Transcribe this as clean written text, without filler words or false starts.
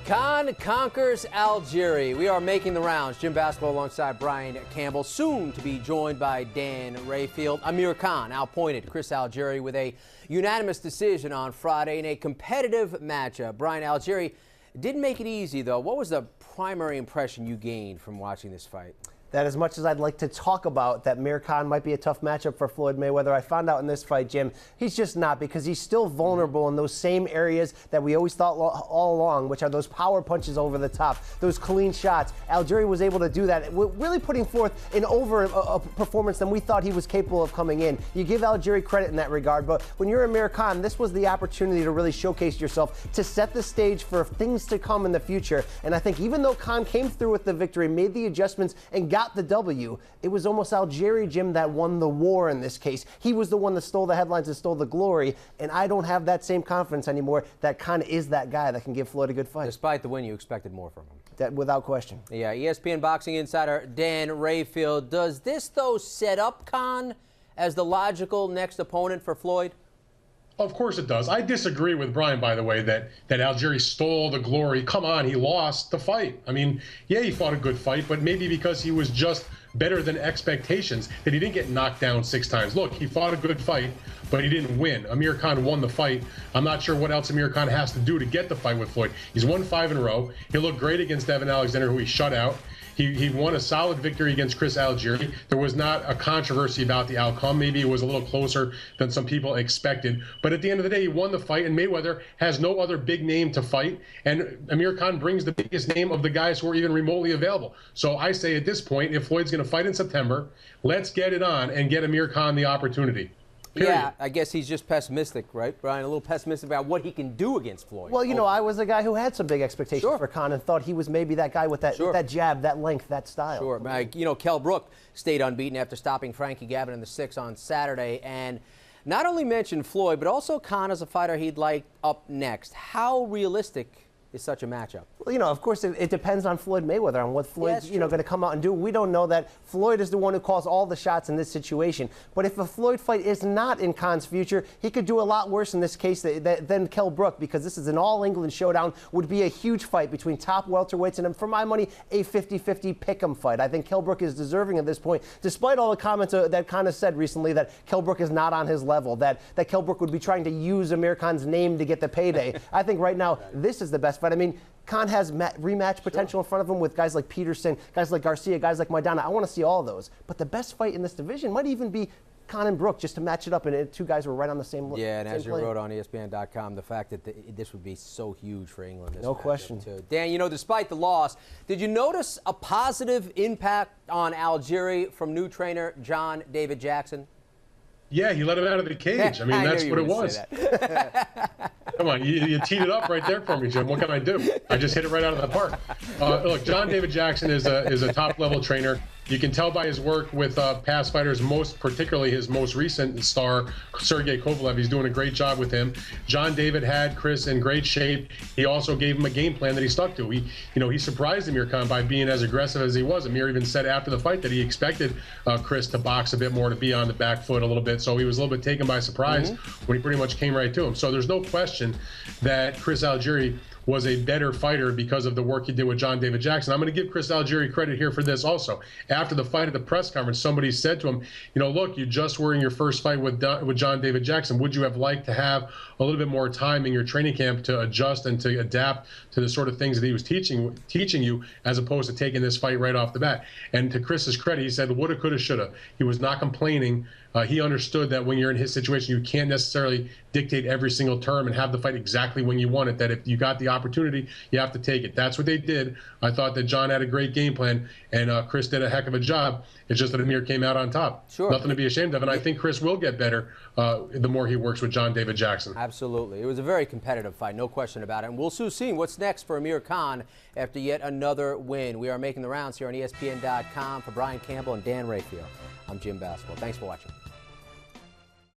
Khan conquers Algieri. We are making the rounds. Jim Basketball alongside Brian Campbell, soon to be joined by Dan Rayfield. Amir Khan outpointed Chris Algieri with a unanimous decision on Friday in a competitive matchup. Brian, Algieri didn't make it easy, though. What was the primary impression you gained from watching this fight? That as much as I'd like to talk about that Amir Khan might be a tough matchup for Floyd Mayweather, I found out in this fight, Jim, he's just not, because he's still vulnerable in those same areas that we always thought all along, which are those power punches over the top, those clean shots. Algieri was able to do that, really putting forth an a performance than we thought he was capable of coming in. You give Algieri credit in that regard, but when you're Amir Khan, this was the opportunity to really showcase yourself, to set the stage for things to come in the future. And I think even though Khan came through with the victory, made the adjustments, and got the W, it was almost Algieri, Jim, that won the war in this case. He was the one that stole the headlines and stole the glory, and I don't have that same confidence anymore that Khan is that guy that can give Floyd a good fight. Despite the win, you expected more from him. That, without question. Yeah, ESPN boxing insider Dan Rayfield. Does this, though, set up Khan as the logical next opponent for Floyd? Of course it does. I disagree with Brian, by the way, that Algieri stole the glory. Come on, he lost the fight. I mean, yeah, he fought a good fight, but maybe because he was just better than expectations, that he didn't get knocked down 6 times. Look, he fought a good fight, but he didn't win. Amir Khan won the fight. I'm not sure what else Amir Khan has to do to get the fight with Floyd. He's won 5 in a row. He looked great against Evan Alexander, who he shut out. He won a solid victory against Chris Algieri. There was not a controversy about the outcome. Maybe it was a little closer than some people expected. But at the end of the day, he won the fight, and Mayweather has no other big name to fight. And Amir Khan brings the biggest name of the guys who are even remotely available. So I say at this point, if Floyd's going to fight in September, let's get it on and get Amir Khan the opportunity. Period. Yeah, I guess he's just pessimistic, right, Brian? A little pessimistic about what he can do against Floyd. Well, you know, I was a guy who had some big expectations for Khan and thought he was maybe that guy with that jab, that length, that style. Sure. You know, Kell Brook stayed unbeaten after stopping Frankie Gavin in the 6 on Saturday, and not only mentioned Floyd, but also Khan as a fighter he'd like up next. How realistic is such a matchup? Well, you know, of course, it depends on Floyd Mayweather, on what Floyd's, going to come out and do. We don't know that Floyd is the one who calls all the shots in this situation. But if a Floyd fight is not in Khan's future, he could do a lot worse in this case than Kell Brook, because this is an all-England showdown, would be a huge fight between top welterweights, and for my money, a 50-50 pick'em fight. I think Kell Brook is deserving at this point, despite all the comments that Khan has said recently that Kell Brook is not on his level, that Kell Brook would be trying to use Amir Khan's name to get the payday. I think right now, this is the best fight. I mean, Khan has rematch potential in front of him with guys like Peterson, guys like Garcia, guys like Maidana. I want to see all those. But the best fight in this division might even be Khan and Brook, just to match it up, and 2 guys were right on the same level. Yeah, and as you wrote on ESPN.com, the fact that this would be so huge for England. No question. Too. Dan, you know, despite the loss, did you notice a positive impact on Algieri from new trainer John David Jackson? Yeah, he let him out of the cage. I mean, that's what it was. Come on, you teed it up right there for me, Jim. What can I do? I just hit it right out of the park. Look, John David Jackson is a top-level trainer. You can tell by his work with past fighters, particularly his most recent star, Sergey Kovalev. He's doing a great job with him. John David had Chris in great shape. He also gave him a game plan that he stuck to. He surprised Amir Khan by being as aggressive as he was. Amir even said after the fight that he expected Chris to box a bit more, to be on the back foot a little bit. So he was a little bit taken by surprise when he pretty much came right to him. So there's no question that Chris Algieri was a better fighter because of the work he did with John David Jackson. I'm going to give Chris Algieri credit here for this also. After the fight at the press conference, somebody said to him, you know, look, you just were in your first fight with John David Jackson. Would you have liked to have a little bit more time in your training camp to adjust and to adapt to the sort of things that he was teaching you, as opposed to taking this fight right off the bat? And to Chris's credit, he said, woulda, coulda, shoulda. He was not complaining. He understood that when you're in his situation, you can't necessarily dictate every single term and have the fight exactly when you want it, that if you got the opportunity, you have to take it. That's what they did. I thought that John had a great game plan, and Chris did a heck of a job. It's just that Amir came out on top. Sure. Nothing to be ashamed of, and I think Chris will get better the more he works with John David Jackson. Absolutely. It was a very competitive fight, no question about it. And we'll soon see what's next for Amir Khan after yet another win. We are making the rounds here on ESPN.com. For Brian Campbell and Dan Rayfield, I'm Jim Basketball. Thanks for watching.